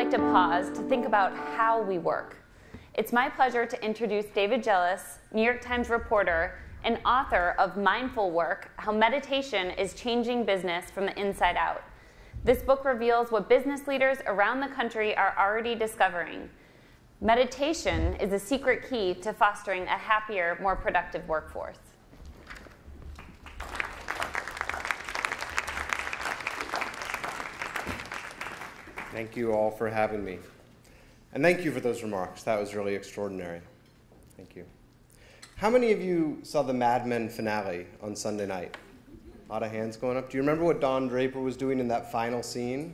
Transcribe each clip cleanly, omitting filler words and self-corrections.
like to pause to think about how we work. It's my pleasure to introduce David Jealous, New York Times reporter and author of Mindful Work: How Meditation is Changing Business from the Inside Out. This book reveals what business leaders around the country are already discovering. Meditation is a secret key to fostering a happier, more productive workforce. Thank you all for having me. And thank you for those remarks. That was really extraordinary. Thank you. How many of you saw the Mad Men finale on Sunday night? A lot of hands going up. Do you remember what Don Draper was doing in that final scene?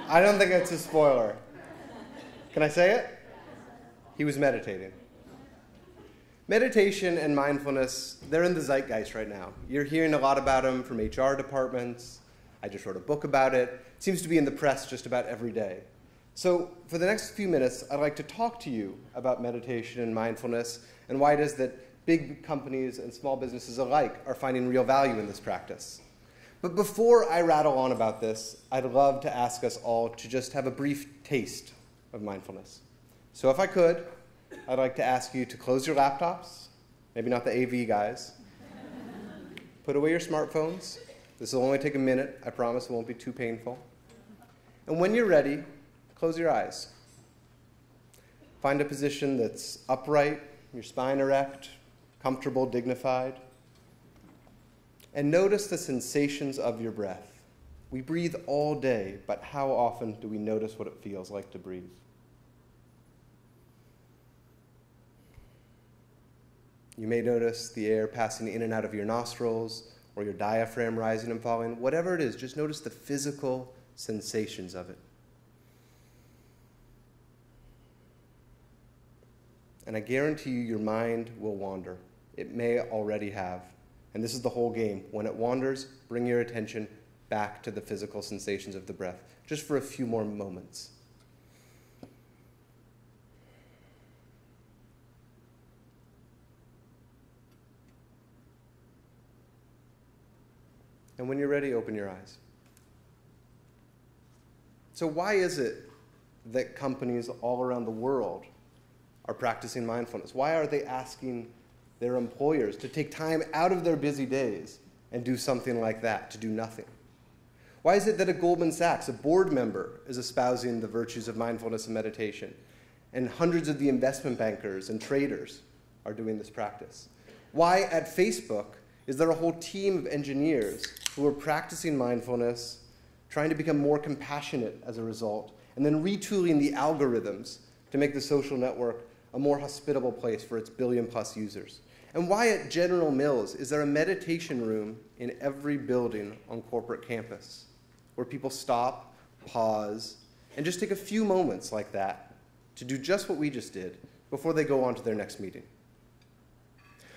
I don't think it's a spoiler. Can I say it? He was meditating. Meditation and mindfulness, they're in the zeitgeist right now. You're hearing a lot about them from HR departments. I just wrote a book about it. It seems to be in the press just about every day. So for the next few minutes, I'd like to talk to you about meditation and mindfulness and why it is that big companies and small businesses alike are finding real value in this practice. But before I rattle on about this, I'd love to ask us all to just have a brief taste of mindfulness. So if I could, I'd like to ask you to close your laptops, maybe not the AV guys. Put away your smartphones. This will only take a minute. I promise it won't be too painful. And when you're ready, close your eyes. Find a position that's upright, your spine erect, comfortable, dignified. And notice the sensations of your breath. We breathe all day, but how often do we notice what it feels like to breathe? You may notice the air passing in and out of your nostrils, or your diaphragm rising and falling. Whatever it is, just notice the physical sensations of it. And I guarantee you your mind will wander. It may already have. And this is the whole game. When it wanders, bring your attention back to the physical sensations of the breath, just for a few more moments. And when you're ready, open your eyes. So why is it that companies all around the world are practicing mindfulness? Why are they asking their employers to take time out of their busy days and do something like that, to do nothing? Why is it that at Goldman Sachs, a board member is espousing the virtues of mindfulness and meditation, and hundreds of the investment bankers and traders are doing this practice? Why at Facebook is there a whole team of engineers who are practicing mindfulness, trying to become more compassionate as a result, and then retooling the algorithms to make the social network a more hospitable place for its billion-plus users? And why at General Mills is there a meditation room in every building on corporate campus where people stop, pause, and just take a few moments like that to do just what we just did before they go on to their next meeting?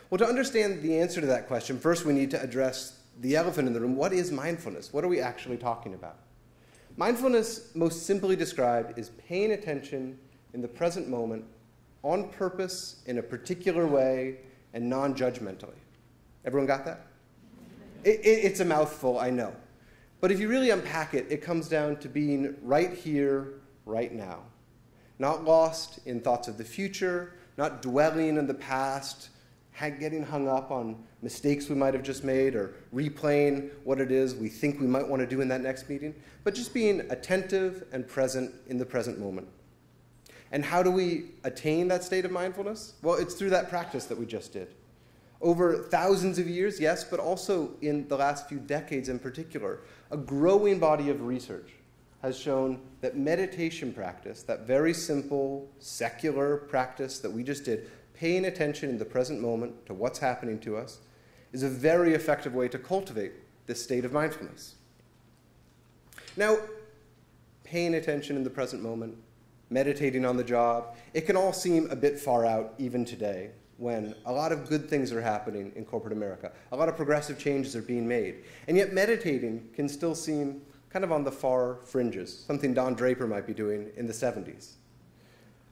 Well, to understand the answer to that question, first we need to address the elephant in the room. What is mindfulness? What are we actually talking about? Mindfulness, most simply described, is paying attention in the present moment on purpose, in a particular way, and non-judgmentally. Everyone got that? It's a mouthful, I know. But if you really unpack it, it comes down to being right here, right now. Not lost in thoughts of the future, not dwelling in the past, getting hung up on mistakes we might have just made, or replaying what it is we think we might want to do in that next meeting, but just being attentive and present in the present moment. And how do we attain that state of mindfulness? Well, it's through that practice that we just did. Over thousands of years, yes, but also in the last few decades in particular, a growing body of research has shown that meditation practice, that very simple, secular practice that we just did, paying attention in the present moment to what's happening to us, is a very effective way to cultivate this state of mindfulness. Now, paying attention in the present moment, meditating on the job, it can all seem a bit far out even today when a lot of good things are happening in corporate America. A lot of progressive changes are being made. And yet meditating can still seem kind of on the far fringes, something Don Draper might be doing in the 70s.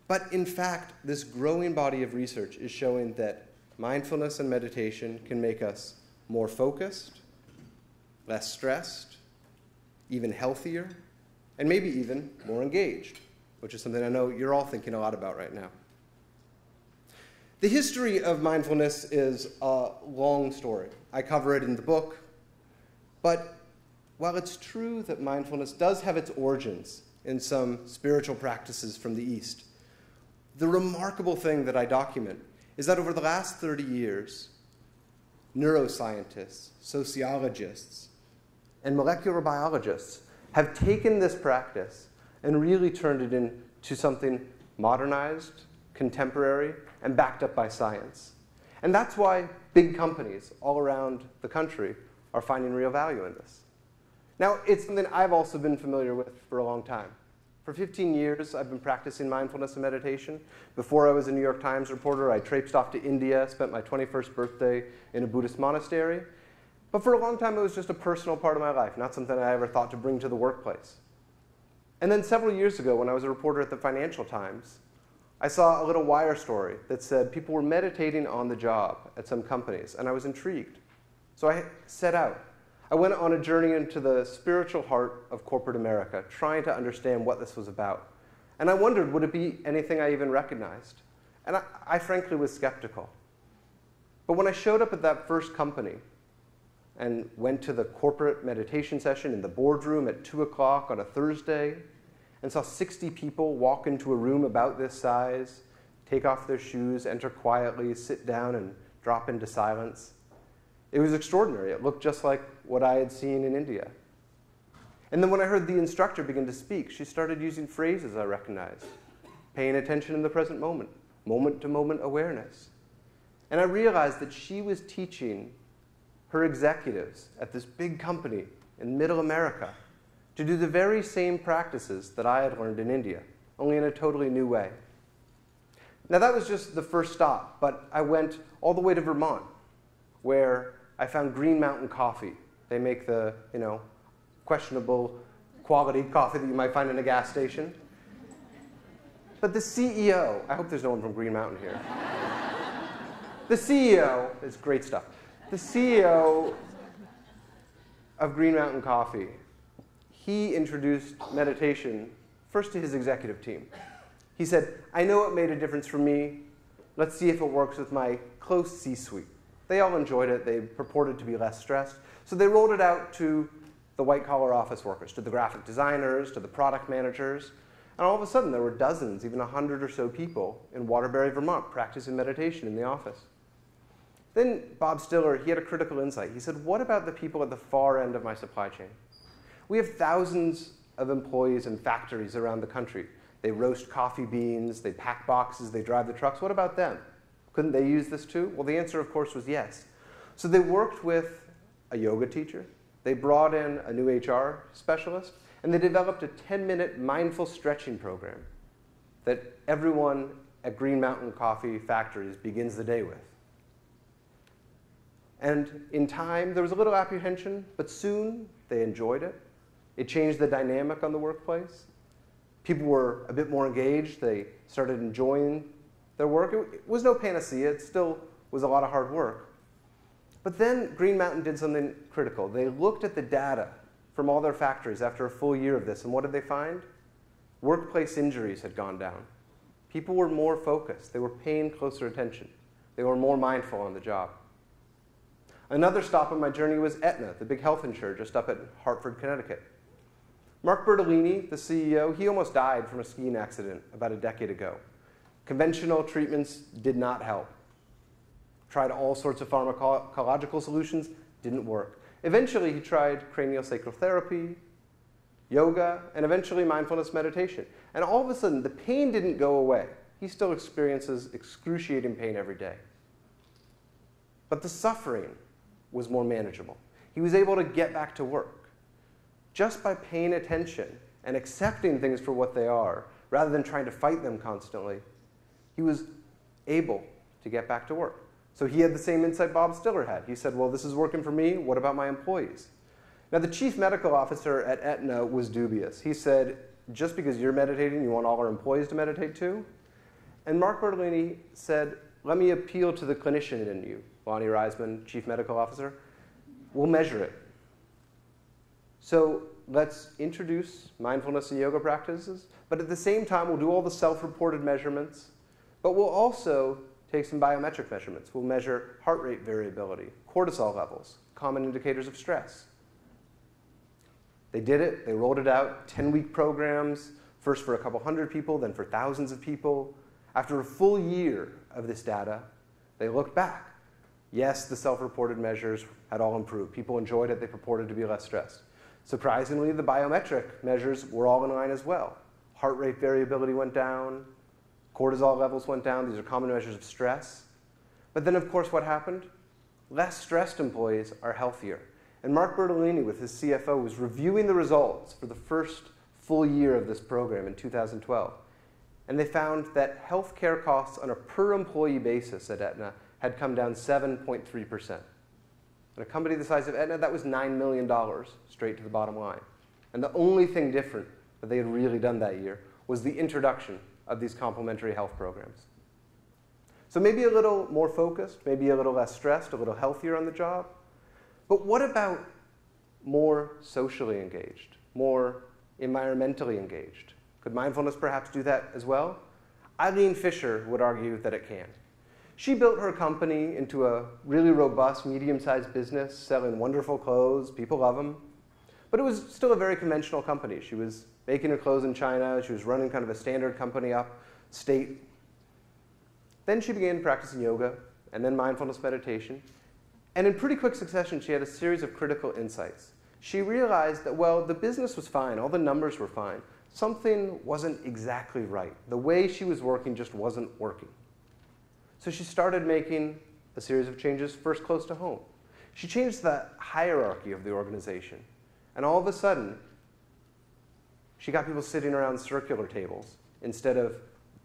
But in fact, this growing body of research is showing that mindfulness and meditation can make us more focused, less stressed, even healthier, and maybe even more engaged, which is something I know you're all thinking a lot about right now. The history of mindfulness is a long story. I cover it in the book, but while it's true that mindfulness does have its origins in some spiritual practices from the East, the remarkable thing that I document is that over the last 30 years, neuroscientists, sociologists, and molecular biologists have taken this practice and really turned it into something modernized, contemporary, and backed up by science. And that's why big companies all around the country are finding real value in this. Now, it's something I've also been familiar with for a long time. For 15 years, I've been practicing mindfulness and meditation. Before I was a New York Times reporter, I traipsed off to India, spent my 21st birthday in a Buddhist monastery. But for a long time, it was just a personal part of my life, not something I ever thought to bring to the workplace. And then several years ago, when I was a reporter at the Financial Times, I saw a little wire story that said people were meditating on the job at some companies, and I was intrigued. So I set out. I went on a journey into the spiritual heart of corporate America, trying to understand what this was about. And I wondered, would it be anything I even recognized? And I frankly was skeptical. But when I showed up at that first company and went to the corporate meditation session in the boardroom at 2 o'clock on a Thursday, and saw 60 people walk into a room about this size, take off their shoes, enter quietly, sit down, and drop into silence, it was extraordinary. It looked just like what I had seen in India. And then when I heard the instructor begin to speak, she started using phrases I recognized. Paying attention in the present moment, moment-to-moment awareness. And I realized that she was teaching her executives at this big company in middle America to do the very same practices that I had learned in India, only in a totally new way. Now that was just the first stop, but I went all the way to Vermont, where I found Green Mountain Coffee. They make the, questionable quality coffee that you might find in a gas station. But the CEO, I hope there's no one from Green Mountain here. The CEO, it's great stuff. The CEO of Green Mountain Coffee, he introduced meditation first to his executive team. He said, I know it made a difference for me. Let's see if it works with my close C-suite. They all enjoyed it. They purported to be less stressed. So they rolled it out to the white-collar office workers, to the graphic designers, to the product managers. And all of a sudden, there were dozens, even 100 or so people in Waterbury, Vermont, practicing meditation in the office. Then Bob Stiller, he had a critical insight. He said, what about the people at the far end of my supply chain? We have thousands of employees in factories around the country. They roast coffee beans, they pack boxes, they drive the trucks. What about them? Couldn't they use this too? Well, the answer, of course, was yes. So they worked with a yoga teacher. They brought in a new HR specialist, and they developed a 10-minute mindful stretching program that everyone at Green Mountain Coffee factories begins the day with. And in time, there was a little apprehension, but soon they enjoyed it. It changed the dynamic on the workplace. People were a bit more engaged. They started enjoying their work. It was no panacea. It still was a lot of hard work. But then Green Mountain did something critical. They looked at the data from all their factories after a full year of this, and what did they find? Workplace injuries had gone down. People were more focused. They were paying closer attention. They were more mindful on the job. Another stop on my journey was Aetna, the big health insurer just up at Hartford, Connecticut. Mark Bertolini, the CEO, he almost died from a skiing accident about a decade ago. Conventional treatments did not help. Tried all sorts of pharmacological solutions, didn't work. Eventually, he tried craniosacral therapy, yoga, and eventually mindfulness meditation. And all of a sudden, the pain didn't go away. He still experiences excruciating pain every day. But the suffering was more manageable. He was able to get back to work just by paying attention and accepting things for what they are, rather than trying to fight them constantly. He was able to get back to work. So he had the same insight Bob Stiller had. He said, well, this is working for me. What about my employees? Now, the chief medical officer at Aetna was dubious. He said, just because you're meditating, you want all our employees to meditate too? And Mark Bertolini said, let me appeal to the clinician in you, Lonnie Reisman, chief medical officer. We'll measure it. So let's introduce mindfulness and yoga practices, but at the same time, we'll do all the self-reported measurements, but we'll also take some biometric measurements. We'll measure heart rate variability, cortisol levels, common indicators of stress. They did it. They rolled it out, 10-week programs, first for a couple hundred people, then for thousands of people. After a full year of this data, they looked back. Yes, the self-reported measures had all improved. People enjoyed it. They purported to be less stressed. Surprisingly, the biometric measures were all in line as well. Heart rate variability went down. Cortisol levels went down. These are common measures of stress. But then, of course, what happened? Less stressed employees are healthier. And Mark Bertolini, with his CFO, was reviewing the results for the first full year of this program in 2012. And they found that healthcare costs on a per-employee basis at Aetna had come down 7.3%. In a company the size of Aetna, that was $9 million straight to the bottom line. And the only thing different that they had really done that year was the introduction of these complementary health programs. So maybe a little more focused, maybe a little less stressed, a little healthier on the job. But what about more socially engaged, more environmentally engaged? Could mindfulness perhaps do that as well? Eileen Fisher would argue that it can. She built her company into a really robust, medium-sized business, selling wonderful clothes. People love them. But it was still a very conventional company. She was making her clothes in China. She was running kind of a standard company upstate. Then she began practicing yoga and then mindfulness meditation. And in pretty quick succession, she had a series of critical insights. She realized that, well, the business was fine. All the numbers were fine. Something wasn't exactly right. The way she was working just wasn't working. So she started making a series of changes first close to home. She changed the hierarchy of the organization. And all of a sudden, she got people sitting around circular tables instead of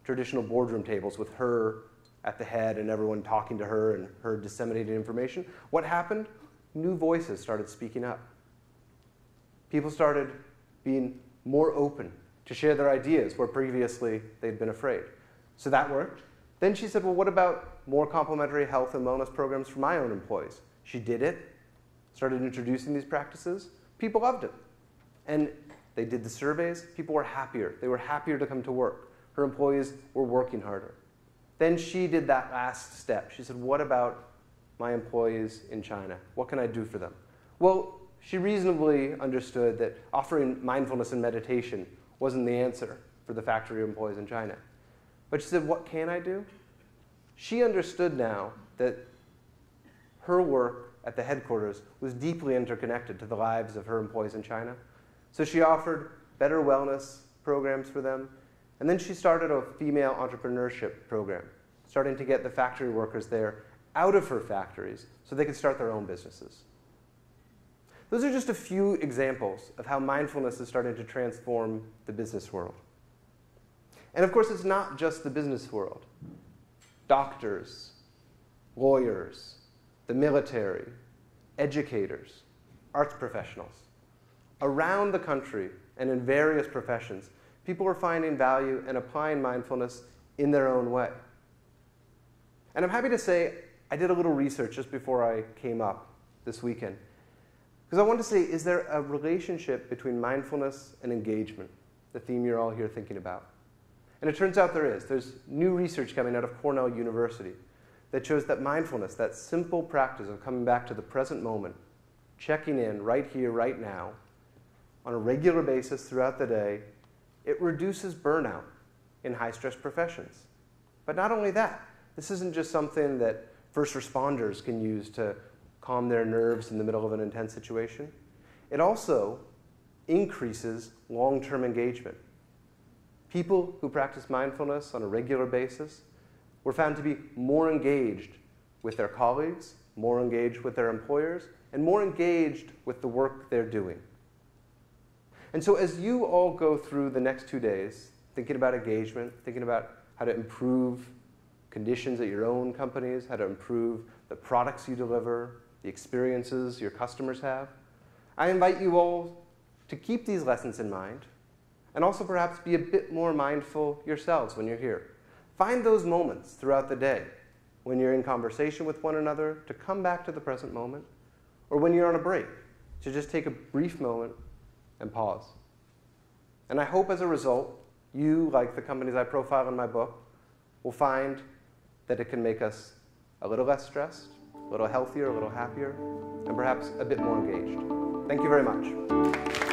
traditional boardroom tables with her at the head and everyone talking to her and her disseminating information. What happened? New voices started speaking up. People started being more open to share their ideas where previously they'd been afraid. So that worked. Then she said, well, what about more complementary health and wellness programs for my own employees? She did it, started introducing these practices. People loved it. And they did the surveys. People were happier. They were happier to come to work. Her employees were working harder. Then she did that last step. She said, what about my employees in China? What can I do for them? Well, she reasonably understood that offering mindfulness and meditation wasn't the answer for the factory employees in China. But she said, what can I do? She understood now that her work at the headquarters was deeply interconnected to the lives of her employees in China. So she offered better wellness programs for them. And then she started a female entrepreneurship program, starting to get the factory workers there out of her factories so they could start their own businesses. Those are just a few examples of how mindfulness is starting to transform the business world. And of course, it's not just the business world. Doctors, lawyers, the military, educators, arts professionals. Around the country and in various professions, people are finding value and applying mindfulness in their own way. And I'm happy to say I did a little research just before I came up this weekend. Because I want to say, is there a relationship between mindfulness and engagement, the theme you're all here thinking about? And it turns out there is. There's new research coming out of Cornell University that shows that mindfulness, that simple practice of coming back to the present moment, checking in right here, right now, on a regular basis throughout the day, it reduces burnout in high-stress professions. But not only that, this isn't just something that first responders can use to calm their nerves in the middle of an intense situation. It also increases long-term engagement. People who practice mindfulness on a regular basis were found to be more engaged with their colleagues, more engaged with their employers, and more engaged with the work they're doing. And so as you all go through the next 2 days, thinking about engagement, thinking about how to improve conditions at your own companies, how to improve the products you deliver, the experiences your customers have, I invite you all to keep these lessons in mind and also perhaps be a bit more mindful yourselves when you're here. Find those moments throughout the day when you're in conversation with one another to come back to the present moment, or when you're on a break, to just take a brief moment and pause. And I hope as a result, you, like the companies I profile in my book, will find that it can make us a little less stressed, a little healthier, a little happier, and perhaps a bit more engaged. Thank you very much.